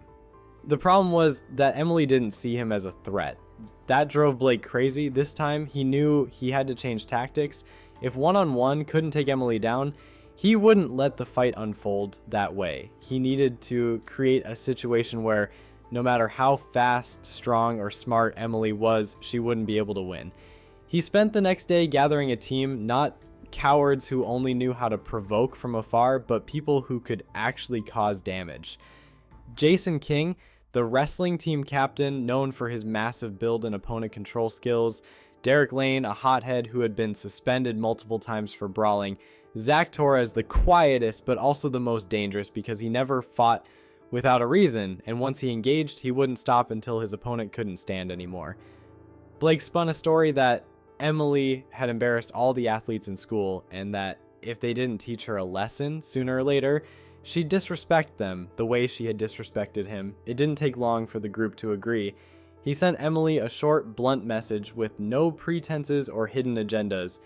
Speaker 1: The problem was that Emily didn't see him as a threat. That drove Blake crazy. This time, he knew he had to change tactics. If one-on-one couldn't take Emily down, he wouldn't let the fight unfold that way. He needed to create a situation where no matter how fast, strong, or smart Emily was, she wouldn't be able to win. He spent the next day gathering a team, not cowards who only knew how to provoke from afar, but people who could actually cause damage. Jason King, the wrestling team captain known for his massive build and opponent control skills, Derek Lane, a hothead who had been suspended multiple times for brawling, Zach Torres, the quietest but also the most dangerous because he never fought without a reason, and once he engaged, he wouldn't stop until his opponent couldn't stand anymore. Blake spun a story that Emily had embarrassed all the athletes in school, and that if they didn't teach her a lesson sooner or later, she'd disrespect them the way she had disrespected him. It didn't take long for the group to agree. He sent Emily a short, blunt message with no pretenses or hidden agendas.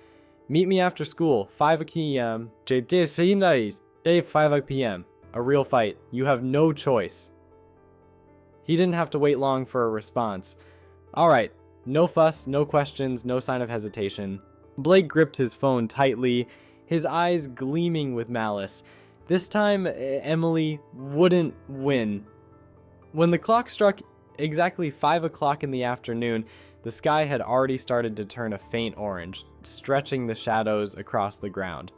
Speaker 1: Meet me after school, 5 p.m. 5 p.m. A real fight. You have no choice. He didn't have to wait long for a response. Alright, no fuss, no questions, no sign of hesitation. Blake gripped his phone tightly, his eyes gleaming with malice. This time, Emily wouldn't win. When the clock struck exactly 5 o'clock in the afternoon, the sky had already started to turn a faint orange, stretching the shadows across the ground.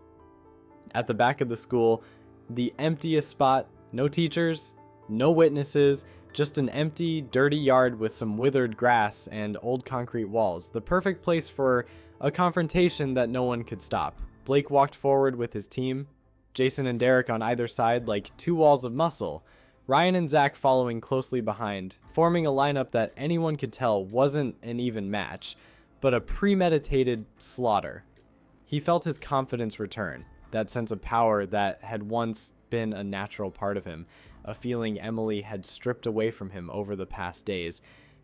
Speaker 1: At the back of the school, the emptiest spot, no teachers, no witnesses, just an empty, dirty yard with some withered grass and old concrete walls. The perfect place for a confrontation that no one could stop. Blake walked forward with his team, Jason and Derek on either side like two walls of muscle, Ryan and Zach following closely behind, forming a lineup that anyone could tell wasn't an even match, but a premeditated slaughter. He felt his confidence return, that sense of power that had once been a natural part of him, a feeling Emily had stripped away from him over the past days.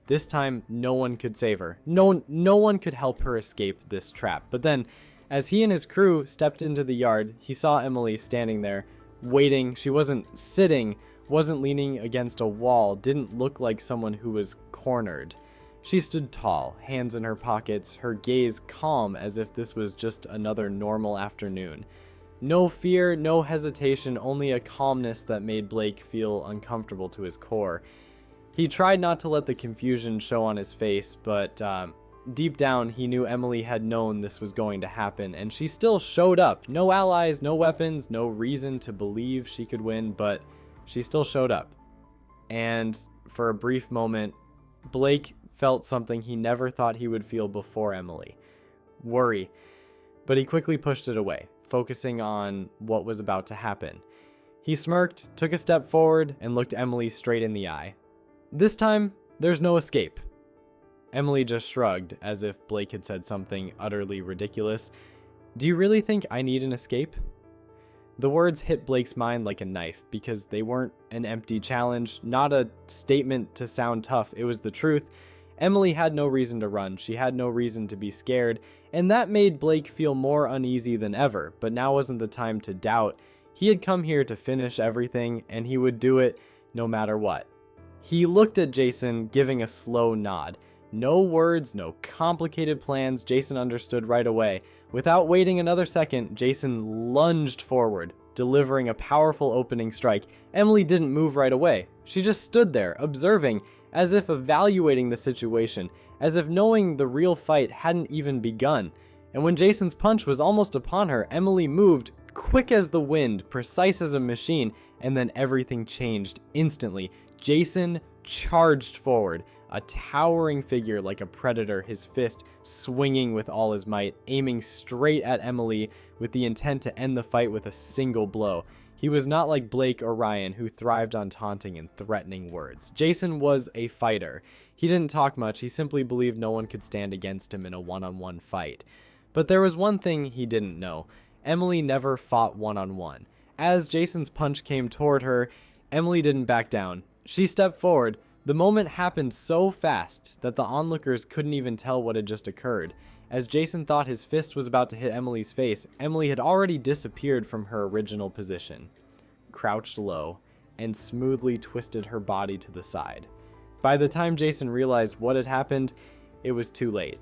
Speaker 1: This time, no one could save her. No one could help her escape this trap. But then, as he and his crew stepped into the yard, he saw Emily standing there, waiting. She wasn't sitting, wasn't leaning against a wall, didn't look like someone who was cornered. She stood tall, hands in her pockets, her gaze calm as if this was just another normal afternoon. No fear, no hesitation, only a calmness that made Blake feel uncomfortable to his core. He tried not to let the confusion show on his face, but deep down he knew Emily had known this was going to happen, and she still showed up. No allies, no weapons, no reason to believe she could win, but she still showed up. And for a brief moment, Blake felt something he never thought he would feel before Emily. Worry. But he quickly pushed it away, focusing on what was about to happen. He smirked, took a step forward, and looked Emily straight in the eye. This time, there's no escape. Emily just shrugged, as if Blake had said something utterly ridiculous. Do you really think I need an escape? The words hit Blake's mind like a knife, because they weren't an empty challenge, not a statement to sound tough. It was the truth. Emily had no reason to run. She had no reason to be scared, and that made Blake feel more uneasy than ever. But now wasn't the time to doubt. He had come here to finish everything, and he would do it no matter what. He looked at Jason, giving a slow nod. No words, no complicated plans. Jason understood right away. Without waiting another second, Jason lunged forward, delivering a powerful opening strike. Emily didn't move right away. She just stood there, observing, as if evaluating the situation, as if knowing the real fight hadn't even begun. And when Jason's punch was almost upon her, Emily moved, quick as the wind, precise as a machine, and then everything changed instantly. Jason charged forward, a towering figure like a predator, his fist swinging with all his might, aiming straight at Emily with the intent to end the fight with a single blow. He was not like Blake or Ryan, who thrived on taunting and threatening words. Jason was a fighter. He didn't talk much, he simply believed no one could stand against him in a one-on-one fight. But there was one thing he didn't know. Emily never fought one-on-one. As Jason's punch came toward her, Emily didn't back down. She stepped forward. The moment happened so fast that the onlookers couldn't even tell what had just occurred. As Jason thought his fist was about to hit Emily's face, Emily had already disappeared from her original position, crouched low, and smoothly twisted her body to the side. By the time Jason realized what had happened, it was too late.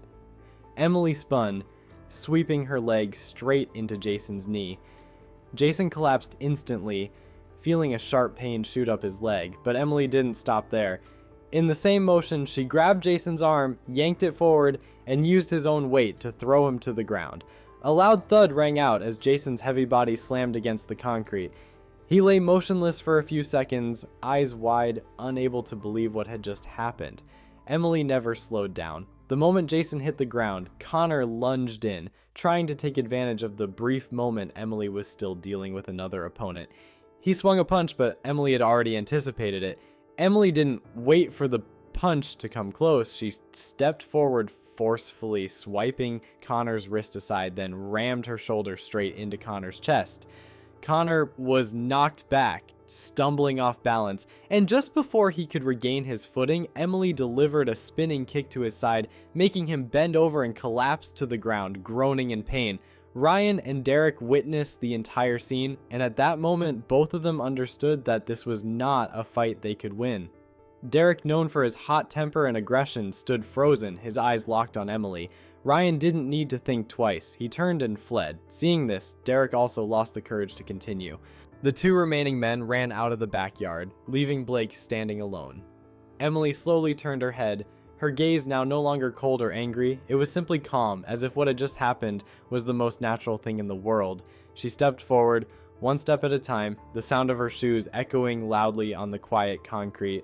Speaker 1: Emily spun, sweeping her leg straight into Jason's knee. Jason collapsed instantly, feeling a sharp pain shoot up his leg, but Emily didn't stop there. In the same motion, she grabbed Jason's arm, yanked it forward, and used his own weight to throw him to the ground. A loud thud rang out as Jason's heavy body slammed against the concrete. He lay motionless for a few seconds, eyes wide, unable to believe what had just happened. Emily never slowed down. The moment Jason hit the ground, Connor lunged in, trying to take advantage of the brief moment Emily was still dealing with another opponent. He swung a punch, but Emily had already anticipated it. Emily didn't wait for the punch to come close. She stepped forward forcefully, swiping Connor's wrist aside, then rammed her shoulder straight into Connor's chest. Connor was knocked back, stumbling off balance, and just before he could regain his footing, Emily delivered a spinning kick to his side, making him bend over and collapse to the ground, groaning in pain. Ryan and Derek witnessed the entire scene, and at that moment, both of them understood that this was not a fight they could win. Derek, known for his hot temper and aggression, stood frozen, his eyes locked on Emily. Ryan didn't need to think twice. He turned and fled. Seeing this, Derek also lost the courage to continue. The two remaining men ran out of the backyard, leaving Blake standing alone. Emily slowly turned her head, her gaze now no longer cold or angry. It was simply calm, as if what had just happened was the most natural thing in the world. She stepped forward, one step at a time, the sound of her shoes echoing loudly on the quiet concrete.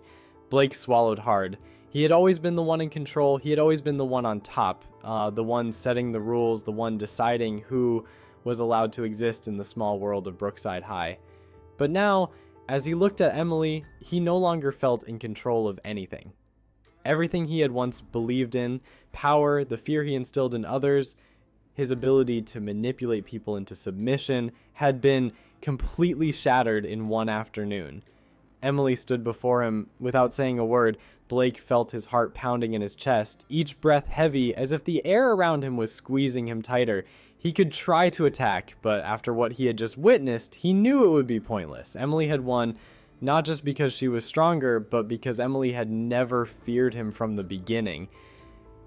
Speaker 1: Blake swallowed hard. He had always been the one in control. He had always been the one on top, the one setting the rules, the one deciding who was allowed to exist in the small world of Brookside High. But now, as he looked at Emily, he no longer felt in control of anything. Everything he had once believed in, power, the fear he instilled in others, his ability to manipulate people into submission, had been completely shattered in one afternoon. Emily stood before him without saying a word. Blake felt his heart pounding in his chest, each breath heavy, as if the air around him was squeezing him tighter. He could try to attack, but after what he had just witnessed, he knew it would be pointless. Emily had won, not just because she was stronger, but because Emily had never feared him from the beginning.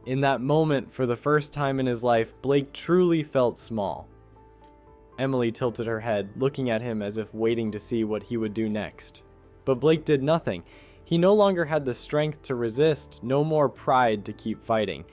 Speaker 1: In that moment, for the first time in his life, Blake truly felt small. Emily tilted her head, looking at him as if waiting to see what he would do next. But Blake did nothing. He no longer had the strength to resist, no more pride to keep fighting.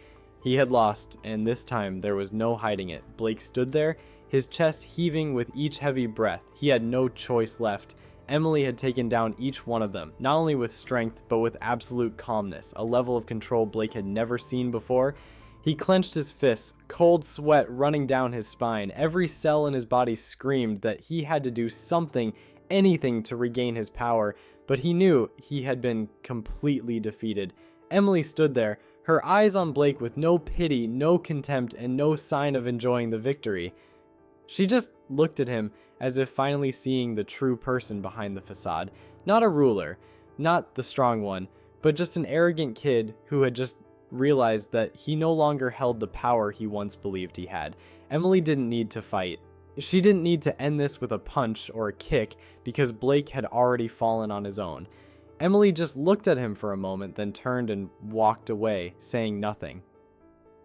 Speaker 1: He had lost, and this time there was no hiding it. Blake stood there, his chest heaving with each heavy breath. He had no choice left. Emily had taken down each one of them, not only with strength, but with absolute calmness, a level of control Blake had never seen before. He clenched his fists, cold sweat running down his spine. Every cell in his body screamed that he had to do something, anything to regain his power, but he knew he had been completely defeated. Emily stood there, her eyes on Blake with no pity, no contempt, and no sign of enjoying the victory. She just looked at him as if finally seeing the true person behind the facade. Not a ruler, not the strong one, but just an arrogant kid who had just realized that he no longer held the power he once believed he had. Emily didn't need to fight. She didn't need to end this with a punch or a kick because Blake had already fallen on his own. Emily just looked at him for a moment, then turned and walked away, saying nothing.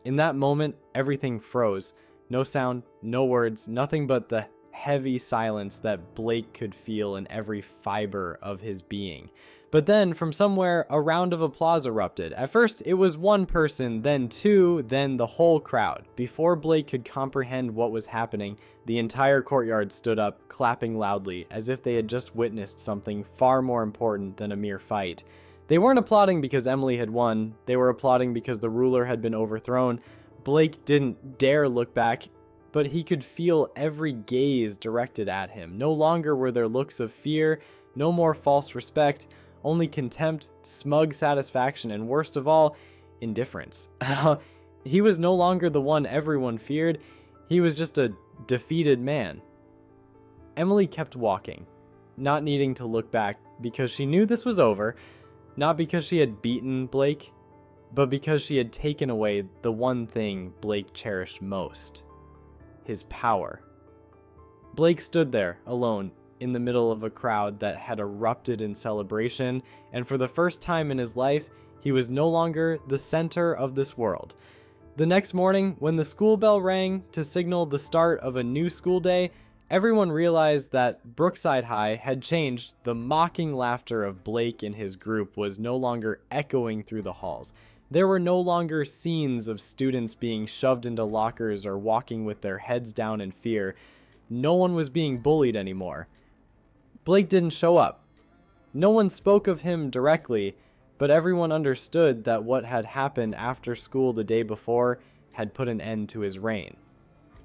Speaker 1: In that moment, everything froze. No sound, no words, nothing but the heavy silence that Blake could feel in every fiber of his being. But then, from somewhere, a round of applause erupted. At first, it was one person, then two, then the whole crowd. Before Blake could comprehend what was happening, the entire courtyard stood up, clapping loudly, as if they had just witnessed something far more important than a mere fight. They weren't applauding because Emily had won. They were applauding because the ruler had been overthrown. Blake didn't dare look back, but he could feel every gaze directed at him. No longer were there looks of fear, no more false respect, only contempt, smug satisfaction, and worst of all, indifference. He was no longer the one everyone feared. He was just a defeated man. Emily kept walking, not needing to look back because she knew this was over, not because she had beaten Blake, but because she had taken away the one thing Blake cherished most: his power. Blake stood there, alone, in the middle of a crowd that had erupted in celebration, and for the first time in his life, he was no longer the center of this world. The next morning, when the school bell rang to signal the start of a new school day, everyone realized that Brookside High had changed. The mocking laughter of Blake and his group was no longer echoing through the halls. There were no longer scenes of students being shoved into lockers or walking with their heads down in fear. No one was being bullied anymore. Blake didn't show up. No one spoke of him directly, but everyone understood that what had happened after school the day before had put an end to his reign.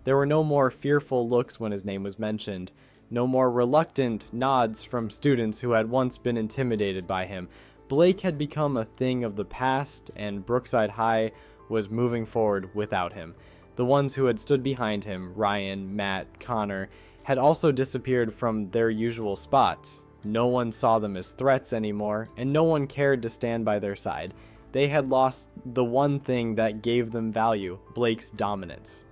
Speaker 1: There were no more fearful looks when his name was mentioned, no more reluctant nods from students who had once been intimidated by him. Blake had become a thing of the past, and Brookside High was moving forward without him. The ones who had stood behind him, Ryan, Matt, Connor, had also disappeared from their usual spots. No one saw them as threats anymore, and no one cared to stand by their side. They had lost the one thing that gave them value, Blake's dominance.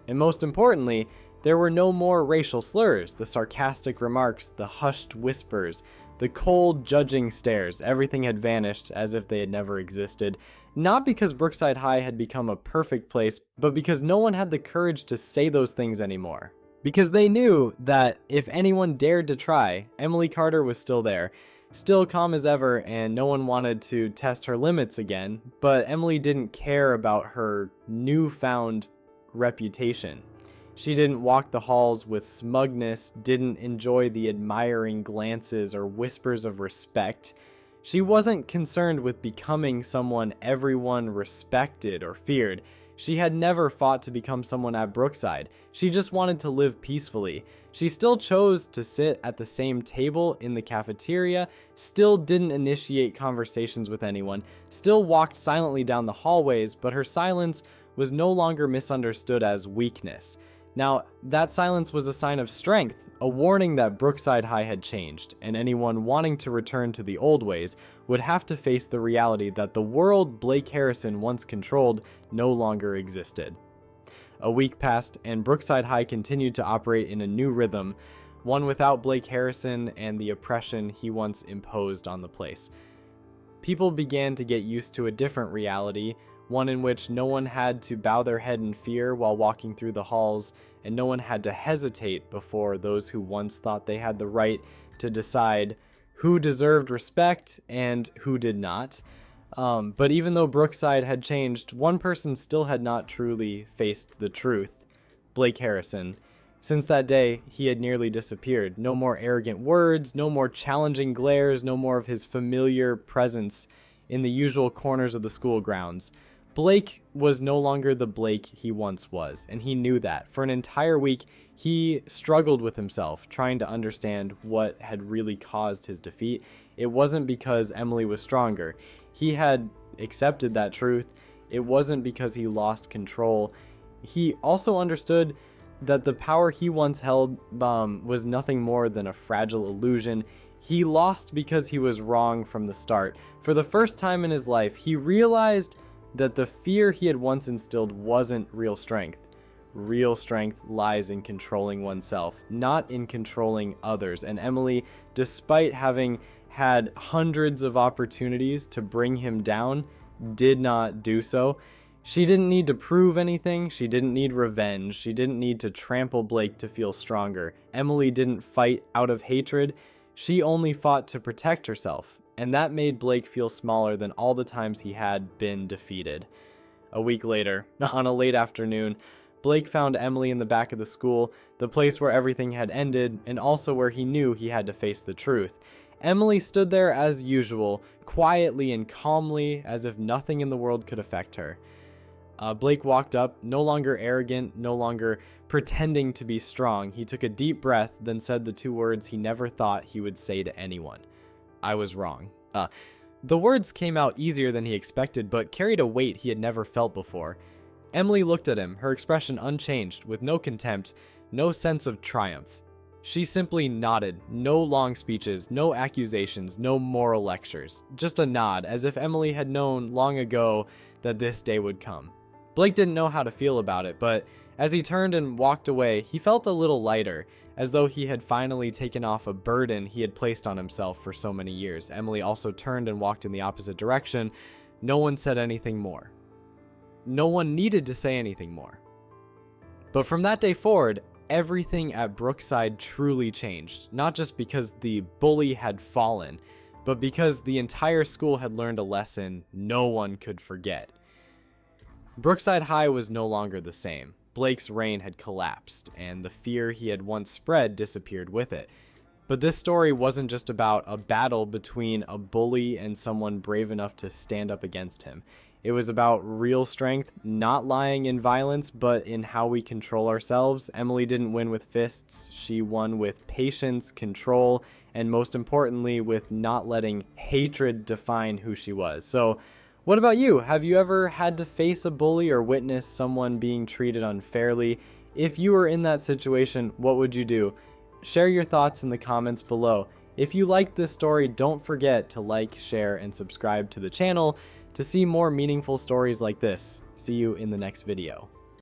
Speaker 1: And most importantly, there were no more racial slurs, the sarcastic remarks, the hushed whispers, the cold, judging stares. Everything had vanished as if they had never existed. Not because Brookside High had become a perfect place, but because no one had the courage to say those things anymore. Because they knew that if anyone dared to try, Emily Carter was still there, still calm as ever, and no one wanted to test her limits again. But Emily didn't care about her newfound reputation. She didn't walk the halls with smugness, didn't enjoy the admiring glances or whispers of respect. She wasn't concerned with becoming someone everyone respected or feared. She had never fought to become someone at Brookside. She just wanted to live peacefully. She still chose to sit at the same table in the cafeteria, still didn't initiate conversations with anyone, still walked silently down the hallways, but her silence was no longer misunderstood as weakness. Now, that silence was a sign of strength, a warning that Brookside High had changed, and anyone wanting to return to the old ways would have to face the reality that the world Blake Harrison once controlled no longer existed. A week passed, and Brookside High continued to operate in a new rhythm, one without Blake Harrison and the oppression he once imposed on the place. People began to get used to a different reality, one in which no one had to bow their head in fear while walking through the halls, and no one had to hesitate before those who once thought they had the right to decide who deserved respect and who did not. But even though Brookside had changed, one person still had not truly faced the truth: Blake Harrison. Since that day, he had nearly disappeared. No more arrogant words, no more challenging glares, no more of his familiar presence in the usual corners of the school grounds. Blake was no longer the Blake he once was, and he knew that. For an entire week, he struggled with himself, trying to understand what had really caused his defeat. It wasn't because Emily was stronger. He had accepted that truth. It wasn't because he lost control. He also understood that the power he once held was nothing more than a fragile illusion. He lost because he was wrong from the start. For the first time in his life, he realized that the fear he had once instilled wasn't real strength. Real strength lies in controlling oneself, not in controlling others. And Emily, despite having had hundreds of opportunities to bring him down, did not do so. She didn't need to prove anything. She didn't need revenge. She didn't need to trample Blake to feel stronger. Emily didn't fight out of hatred. She only fought to protect herself. And that made Blake feel smaller than all the times he had been defeated. A week later, on a late afternoon, Blake found Emily in the back of the school, the place where everything had ended, and also where he knew he had to face the truth. Emily stood there as usual, quietly and calmly, as if nothing in the world could affect her. Blake walked up, no longer arrogant, no longer pretending to be strong. He took a deep breath, then said the two words he never thought he would say to anyone: "I was wrong." The words came out easier than he expected, but carried a weight he had never felt before. Emily looked at him, her expression unchanged, with no contempt, no sense of triumph. She simply nodded. No long speeches, no accusations, no moral lectures. Just a nod, as if Emily had known long ago that this day would come. Blake didn't know how to feel about it, but as he turned and walked away, he felt a little lighter, as though he had finally taken off a burden he had placed on himself for so many years. Emily also turned and walked in the opposite direction. No one said anything more. No one needed to say anything more. But from that day forward, everything at Brookside truly changed, not just because the bully had fallen, but because the entire school had learned a lesson no one could forget. Brookside High was no longer the same. Blake's reign had collapsed, and the fear he had once spread disappeared with it. But this story wasn't just about a battle between a bully and someone brave enough to stand up against him. It was about real strength, not lying in violence, but in how we control ourselves. Emily didn't win with fists, she won with patience, control, and most importantly, with not letting hatred define who she was. So, what about you? Have you ever had to face a bully or witness someone being treated unfairly? If you were in that situation, what would you do? Share your thoughts in the comments below. If you liked this story, don't forget to like, share, and subscribe to the channel to see more meaningful stories like this. See you in the next video.